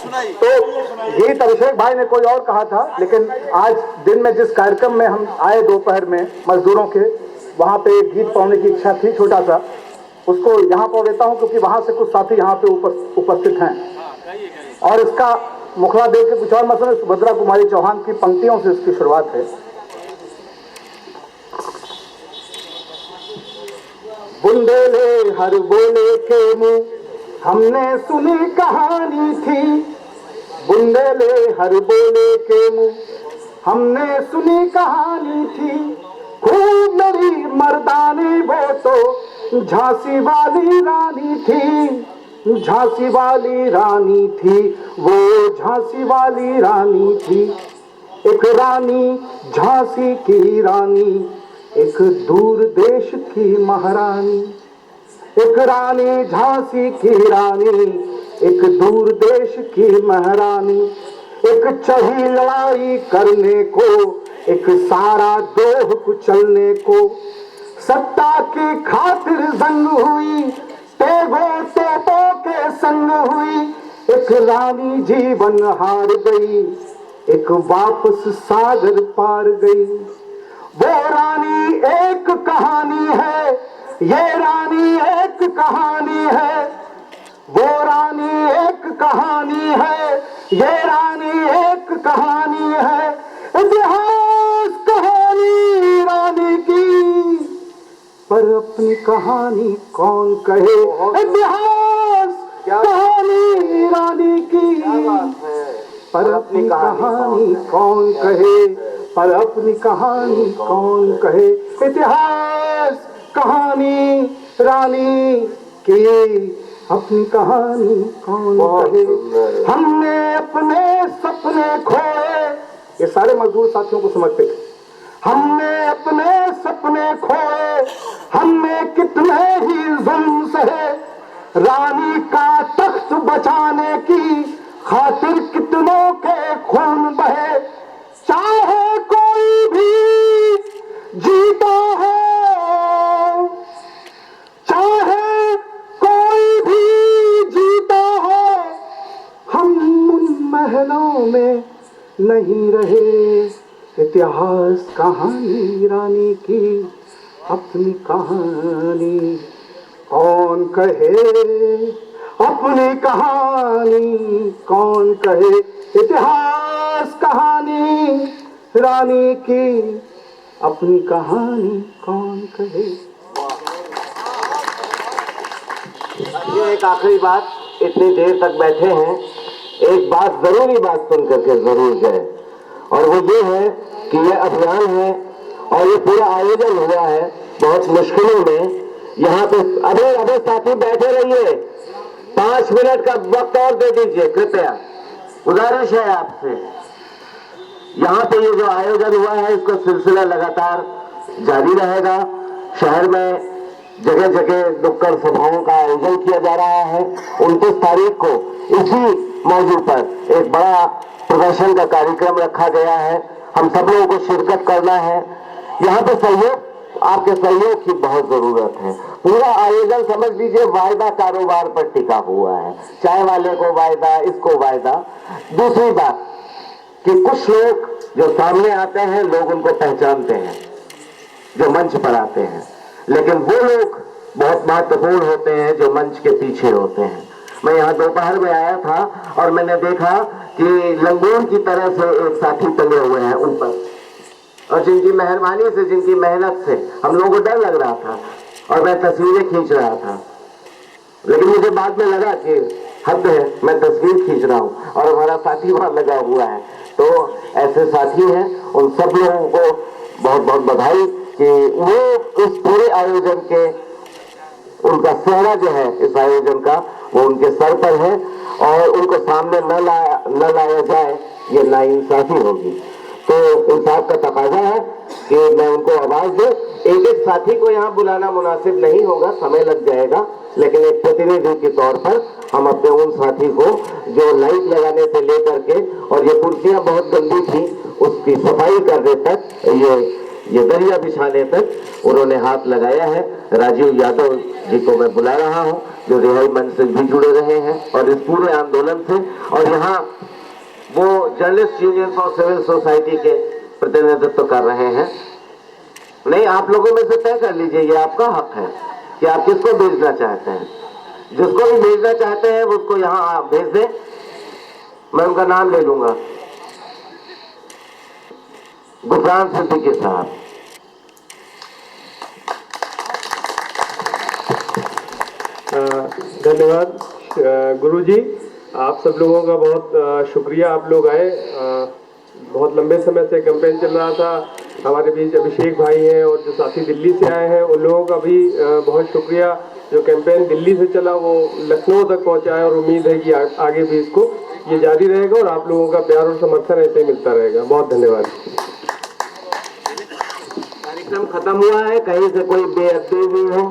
तो गीत अभिषेक भाई ने कोई और कहा था, लेकिन आज दिन में जिस कार्यक्रम में हम आए दोपहर में मजदूरों के, वहाँ पे एक गीत पढ़ने की इच्छा थी छोटा सा, उसको यहाँ पढ़ देता हूँ क्योंकि वहाँ से कुछ साथी यहाँ पे उपस्थित हैं। और इसका मुखड़ा देख के कुछ और मतलब सुभद्रा कुमारी चौहान की पंक्तियों से इसकी शुरुआत है। बुंदेले हर बोले के मुंह हमने सुनी कहानी थी, बुंदेले हर बोले के मुंह हमने सुनी कहानी थी, खूब लड़ी मर्दानी वो तो झांसी वाली रानी थी, झांसी वाली रानी थी, वो झांसी वाली रानी थी। एक रानी झांसी की रानी, एक दूर देश की महारानी, एक रानी झांसी की रानी, एक दूर देश की महारानी, एक चढ़ी लड़ाई करने को, एक सारा दोह कुचलने को, सत्ता की खातिर जंग हुई, तेगों तोपों के संग हुई, एक रानी जीवन हार गई, एक वापस सागर पार गई। वो रानी एक कहानी है, ये रानी एक कहानी है, वो रानी एक कहानी है, ये रानी एक कहानी है, इतिहास कहानी रानी की, पर अपनी कहानी कौन कहे, इतिहास कहानी रानी की, पर अपनी कहानी कौन कहे, पर अपनी कहानी कौन कहे, इतिहास कहानी रानी की, अपनी कहानी कौन कहे। हमने अपने सपने खोए, ये सारे मजदूर साथियों को समर्पित है। हमने अपने सपने खोए, हमने कितने ही जुल्म सहे, रानी का तख्त बचाने की खातिर कितनों के खून बहे, चाहे कोई भी जीता हो, चाहे कोई भी जीता हो, हम उन महलों में नहीं रहे, इतिहास कहानी रानी की, अपनी कहानी कौन कहे, अपनी कहानी कौन कहे, इतिहास कहानी रानी की, अपनी कहानी कौन कहे। ये एक आखिरी बात, इतनी देर तक बैठे हैं, एक बात जरूरी बात सुन करके जरूर गए, और वो ये है कि ये अभियान है और ये पूरा आयोजन हुआ है बहुत मुश्किलों में। यहाँ पे अभी साथी बैठे रहिए, 5 मिनट का वक्त और दे दीजिए कृपया, गुजारिश है आपसे। यहाँ पे ये जो आयोजन हुआ है इसका सिलसिला लगातार जारी रहेगा। शहर में जगह जगह नुक्कड़ सभाओं का आयोजन किया जा रहा है। 29 तारीख को इसी मौजू पर एक बड़ा प्रदर्शन का कार्यक्रम रखा गया है। हम सब लोगों को शिरकत करना है। यहाँ पे सहयोग, आपके सहयोग की बहुत जरूरत है। पूरा आयोजन समझ लीजिए वायदा कारोबार पर टिका हुआ है, चाय वाले को वायदा, इसको वायदा। दूसरी बात कि कुछ लोग जो सामने आते हैं, लोग उनको पहचानते हैं जो मंच पर आते हैं, लेकिन वो लोग बहुत महत्वपूर्ण होते हैं जो मंच के पीछे होते हैं। मैं यहाँ दोपहर में आया था और मैंने देखा कि लंगूर की तरह से एक साथी टंगे हुए हैं ऊपर, और जिनकी मेहरबानी से, जिनकी मेहनत से हम लोगों को डर लग रहा था और मैं तस्वीरें खींच रहा था, लेकिन मुझे बाद में लगा कि हद है, मैं तस्वीर खींच रहा हूँ और हमारा साथी वहां लगा हुआ है। तो ऐसे साथी हैं, उन सब लोगों को बहुत बहुत बधाई कि वो इस पूरे आयोजन के, उनका सेहरा जो है इस आयोजन का वो उनके सर पर है, और उनको सामने न लाया जाए ये नाइंसाफी होगी। तो इंसाफ का तकाजा है कि मैं उनको आवाज दूं। एक एक साथी को यहाँ बुलाना मुनासिब नहीं होगा, समय लग जाएगा, लेकिन एक प्रतिनिधि के तौर पर हम अपने उन साथी को जो लाइट लगाने से लेकर के, और ये कुर्सियां बहुत गंदी थी उसकी सफाई करने तक, ये दरिया बिछाने तक उन्होंने हाथ लगाया है। राजीव यादव जी को मैं बुला रहा हूँ। जो रिहाई मंच से भी जुड़े रहे हैं और इस पूरे आंदोलन से, और यहाँ वो journalist union for civil society के प्रतिनिधित्व कर रहे हैं। नहीं, आप लोगों में से तय कर लीजिए, ये आपका हक है कि आप किसको भेजना चाहते हैं। जिसको भी भेजना चाहते हैं वो उसको यहाँ भेज दें, मैं उनका नाम ले लूंगा। गुफरान सिद्दीकी साहब। धन्यवाद गुरुजी, आप सब लोगों का बहुत शुक्रिया। आप लोग आए, बहुत लंबे समय से कैंपेन चल रहा था। हमारे बीच अभिषेक भाई हैं और जो साथी दिल्ली से आए हैं, उन लोगों का भी बहुत शुक्रिया। जो कैंपेन दिल्ली से चला वो लखनऊ तक पहुंचा है और उम्मीद है कि आगे भी इसको ये जारी रहेगा और आप लोगों का प्यार और समर्थन ऐसे ही मिलता रहेगा। बहुत धन्यवाद। कार्यक्रम खत्म हुआ है, कहीं से कोई बेअदबी हुई हो